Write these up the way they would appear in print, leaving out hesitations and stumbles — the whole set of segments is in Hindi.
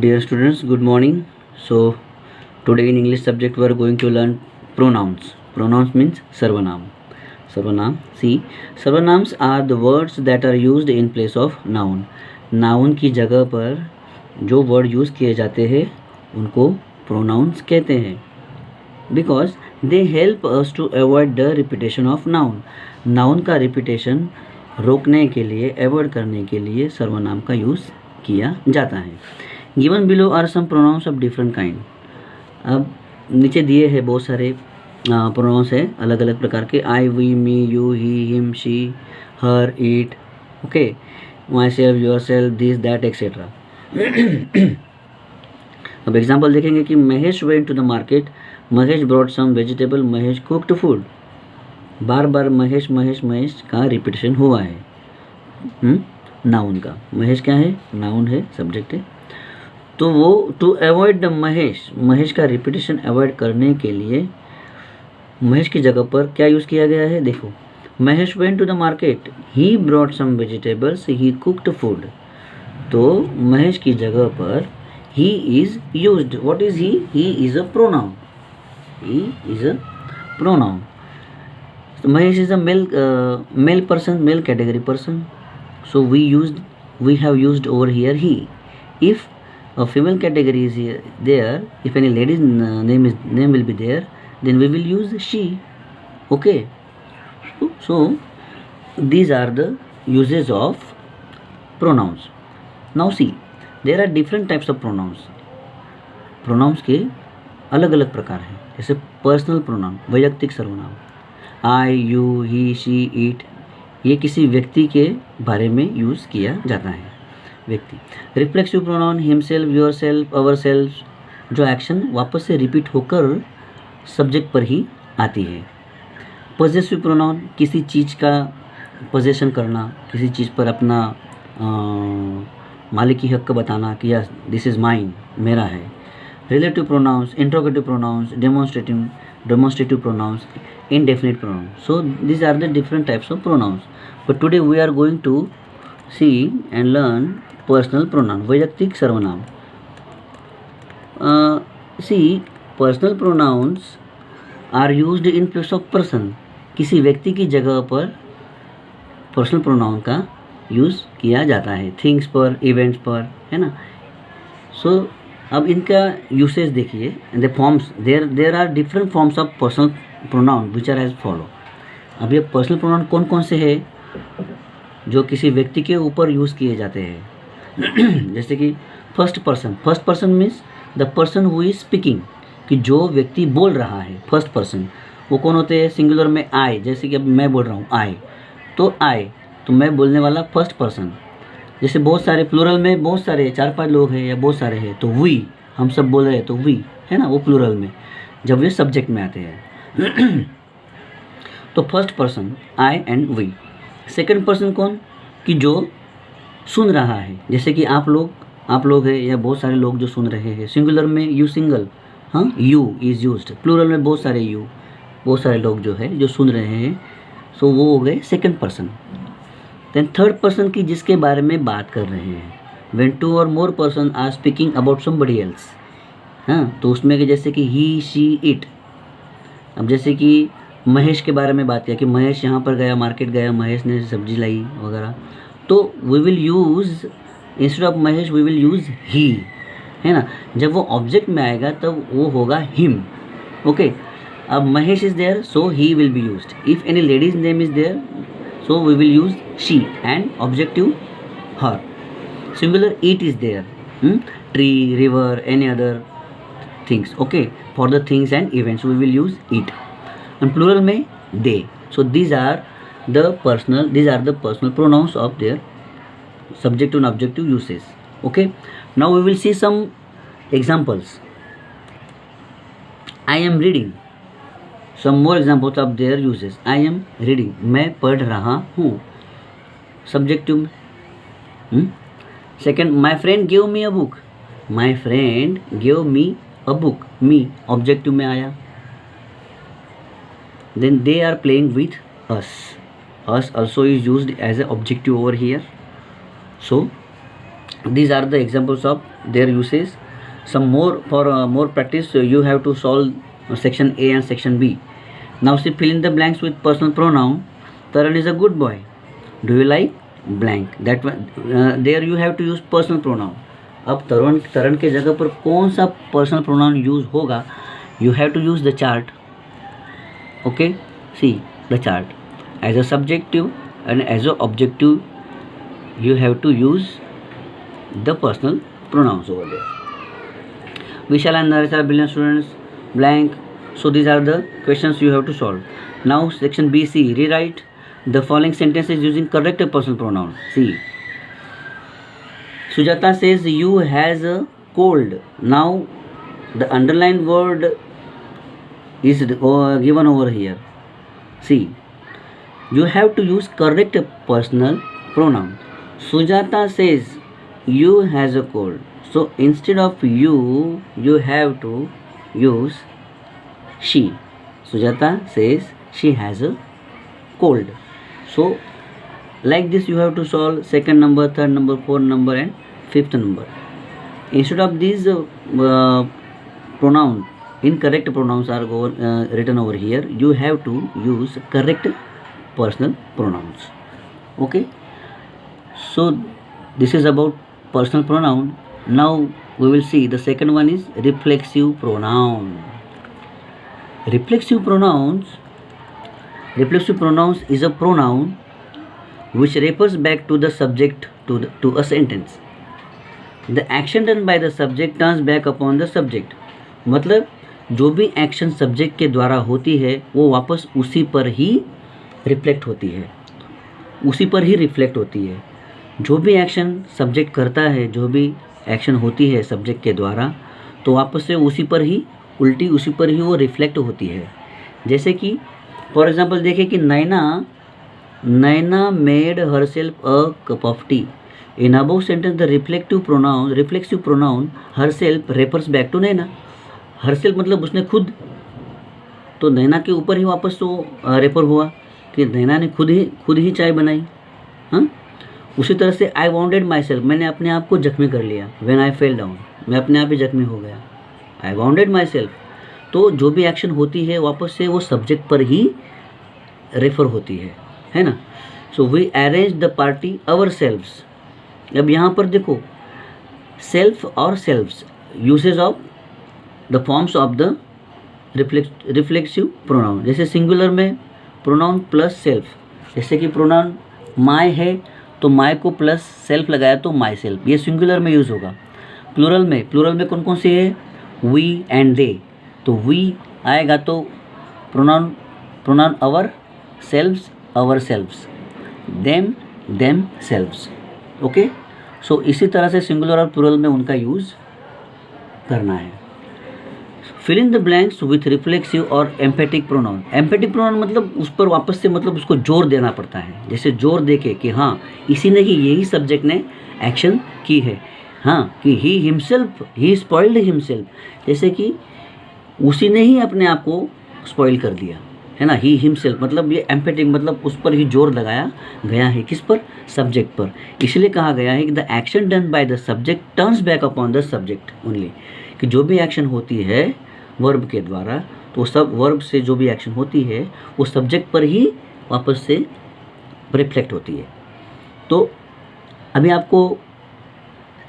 Dear students, good morning. So, today in English subject we are going to learn pronouns. Pronouns means sarvanam. Sarvanam. See, sarvanams are the words that are used in place of noun. Noun की जगह पर जो word use किए जाते हैं उनको pronouns कहते हैं. Because they help us to avoid the repetition of noun. Noun का repetition रोकने के लिए, avoid करने के लिए सर्वनाम का यूज़ किया जाता है. Given below are some pronouns of different kind. अब नीचे दिए हैं बहुत सारे प्रोनाउंस है अलग अलग प्रकार के. I, we, me, you, he, him, she, her, it, okay, myself, yourself, this, that, etcetera. अब एग्जाम्पल देखेंगे कि Mahesh went to the market, Mahesh brought some vegetable, Mahesh cooked food. बार बार महेश महेश महेश का रिपीटेशन हुआ है. नाउन का. महेश क्या है? नाउन है, सब्जेक्ट है. तो वो टू अवॉइड द महेश का रिपीटेशन अवॉइड करने के लिए महेश की जगह पर क्या यूज़ किया गया है? देखो, Mahesh went to the market, he brought some vegetables, he cooked food. तो महेश की जगह पर he is used. What is he? He is a pronoun. He is a pronoun. Mahesh is a male person, male category person. So we have used over here he. If a female category is there, if any lady's name will be there, then we will use she. Okay. So these are the uses of pronouns. Now see, there are different types of pronouns. Pronouns के अलग अलग प्रकार हैं. जैसे पर्सनल प्रोनाउन, वैयक्तिक सर्वनाम. आई, यू, ही, शी, इट, ये किसी व्यक्ति के बारे में यूज़ किया जाता है. व्यक्ति. Reflexive pronoun, himself, your self, our self, जो एक्शन वापस से रिपीट होकर सब्जेक्ट पर ही आती है. पॉजेसिव प्रोनाउन, किसी चीज़ का पोजेशन करना, किसी चीज़ पर अपना मालिकी हक बताना कि यस दिस इज़ माइन, मेरा है. Relative pronouns, interrogative pronounce, demonstrative pronouns, indefinite pronouns. So these are the different types of pronouns. But today we are going to see and learn personal pronoun, वैयक्तिक सर्वनाम. See, personal pronouns are used in place of person. किसी व्यक्ति की जगह पर पर्सनल प्रोनाउन का यूज़ किया जाता है. थिंग्स पर, इवेंट्स पर, है ना. सो अब इनका यूसेज देखिए. The forms, there are different forms of personal pronoun which are as follow. अब ये पर्सनल प्रोनाउन कौन कौन से हैं जो किसी व्यक्ति के ऊपर यूज़ किए जाते हैं? जैसे कि first person means the person who is speaking, कि जो व्यक्ति बोल रहा है. फर्स्ट पर्सन वो कौन होते हैं? सिंगुलर में आई. जैसे कि अब मैं बोल रहा हूँ आई, तो मैं बोलने वाला फर्स्ट पर्सन. जैसे बहुत सारे प्लूरल में बहुत सारे 4-5 लोग हैं या बहुत सारे हैं तो वी, हम सब बोल रहे हैं तो वी, है ना, वो प्लूरल में जब ये सब्जेक्ट में आते हैं. तो first person I and we. Second person कौन? कि जो सुन रहा है. जैसे कि आप लोग हैं या बहुत सारे लोग जो सुन रहे हैं. सिंगुलर में यू सिंगल, हाँ, यू इज़ यूज्ड. प्लूरल में बहुत सारे यू, बहुत सारे लोग जो है जो सुन रहे हैं. सो वो हो गए second person. Then third person की जिसके बारे में बात कर रहे हैं. When 2 or more person are speaking about somebody else. हाँ, तो उसमें कि जैसे कि ही, शी, इट. अब जैसे कि महेश के बारे में बात किया कि महेश यहाँ पर गया, मार्केट गया, महेश ने सब्जी लाई वगैरह. तो we will use, instead of Mahesh we will use he, है ना. जब वो ऑब्जेक्ट में आएगा तब वो होगा हिम. ओके. अब Mahesh is there so he will be used. If any ladies name is there so we will use she and objective her. Singular it is there. Tree, river, any other things. Okay, for the things and events we will use it. And plural में they. So these are the personal pronouns of their subjective and objective uses. Okay, now we will see some examples. I am reading. Some more examples of their uses. I am reading. मैं पढ़ रहा हूँ. Subjective में. Second, my friend gave me a book. My friend gave me a book. Me objective में आया. Then they are playing with us. Us also is used as an objective over here. So These are the examples of their uses. Some more for more practice, you have to solve section A and section B. Now see, fill in the blanks with personal pronoun. Taran is a good boy. Do you like blank? That one, there you have to use personal pronoun. अब तरण के जगह पर कौन सा पर्सनल प्रोनाउन यूज होगा? You have to use the chart. Okay, see the chart as a subjective and as an objective you have to use the personal pronouns over there. Vishal and Naresh are brilliant students. Blank. So these are the questions you have to solve. Now section BC, rewrite the following sentences using correct personal pronoun. See, Sujata says you has a cold. Now the underlined word is given over here. See, you have to use correct personal pronoun. Sujata says you has a cold. So instead of you have to use she. Sujata says she has a cold. So like this you have to solve second number, third number, fourth number and fifth number. Instead of these pronoun, incorrect pronouns are written over here. You have to use correct personal pronouns. Okay. So this is about personal pronoun. Now we will see the second one is reflexive pronoun. Reflexive pronouns is a pronoun which refers back to the subject to a sentence. The action done by the subject turns back upon the subject. मतलब जो भी एक्शन सब्जेक्ट के द्वारा होती है वो वापस उसी पर ही रिफ्लेक्ट होती है, उसी पर ही रिफ्लेक्ट होती है. जो भी एक्शन सब्जेक्ट करता है, जो भी एक्शन होती है सब्जेक्ट के द्वारा, तो वापस से उसी पर ही उल्टी उसी पर ही वो रिफ्लेक्ट होती है. जैसे कि फॉर एग्जांपल देखिए कि Naina made herself a cup of tea. In above sentence the reflexive pronoun herself refers back to Naina. Herself मतलब उसने खुद, तो नैना के ऊपर ही वापस तो रेफर हुआ कि नैना ने खुद ही चाय बनाई. हाँ, उसी तरह से आई वाउंडेड माई सेल्फ, मैंने अपने आप को जख्मी कर लिया. व्हेन आई फेल डाउन, मैं अपने आप ही जख्मी हो गया. आई वाउंडेड माई सेल्फ. तो जो भी एक्शन होती है वापस से वो सब्जेक्ट पर ही रेफर होती है ना. So we arrange the party ourselves. अब यहाँ पर देखो सेल्फ और selves, usage of the forms of the reflexive pronoun. जैसे सिंगुलर में प्रोनाउन प्लस सेल्फ, जैसे कि प्रोनाउन माय है तो माय को प्लस सेल्फ लगाया तो माई सेल्फ, ये सिंगुलर में यूज़ होगा. प्लूरल में कौन कौन से है? वी एंड दे, तो वी आएगा तो प्रोनाउन अवर सेल्व्स, देम सेल्व्स. ओके. सो इसी तरह से सिंगुलर और प्लूरल में उनका यूज़ करना है. Fill in the blanks with reflexive और एम्फेटिक प्रोनाउन. एम्फेटिक प्रोनाउन मतलब उस पर वापस से मतलब उसको जोर देना पड़ता है. जैसे जोर देके कि हाँ इसी ने ही, यही सब्जेक्ट ने एक्शन की है. हाँ, कि ही स्पॉइल्ड हिमसेल्फ, जैसे कि उसी ने ही अपने आप को स्पॉइल कर दिया है ना. ही हिमसेल्फ मतलब ये एम्फेटिक मतलब उस पर ही जोर लगाया गया है. किस पर? सब्जेक्ट पर. इसलिए कहा गया है कि the action done by the subject turns back upon the subject only. कि जो भी एक्शन होती है वर्ब के द्वारा, तो सब वर्ब से जो भी एक्शन होती है वो सब्जेक्ट पर ही वापस से रिफ्लेक्ट होती है. तो अभी आपको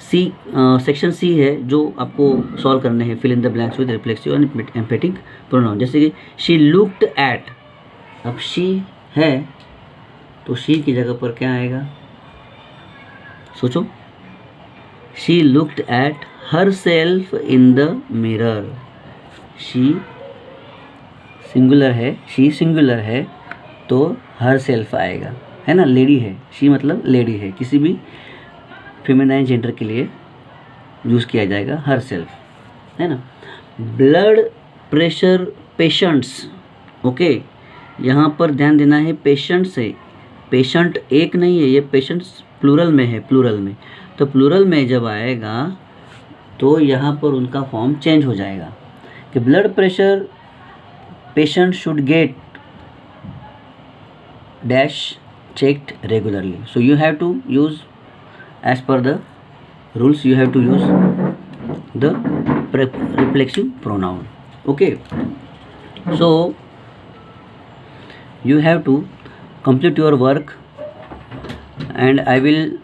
सेक्शन सी है जो आपको सॉल्व करने हैं. Fill in the blanks with reflexive and emphatic pronoun. जैसे कि शी लुक्ड एट, अब शी है तो शी की जगह पर क्या आएगा? सोचो. She looked at herself in the mirror. She singular है तो हर सेल्फ आएगा, है ना. लेडी है, शी मतलब लेडी है, किसी भी फेमिनाइन जेंडर के लिए यूज़ किया जाएगा हर सेल्फ, है ना. Blood pressure patients. ओके, यहाँ पर ध्यान देना है पेशेंट्स है, पेशेंट एक नहीं है, ये पेशेंट्स प्लूरल में है. तो प्लूरल में जब आएगा तो यहाँ पर उनका फॉर्म चेंज हो जाएगा कि blood pressure patient should get dash checked regularly. So you have to use as per the rules, you have to use the reflexive pronoun. Okay, so you have to complete your work and I will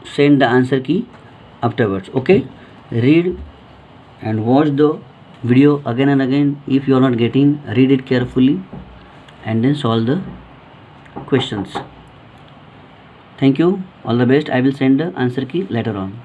send the answer key afterwards. Okay, read and watch the video again and again. If you are not getting, read it carefully and then solve the questions. Thank you, all the best. I will send the answer key later on.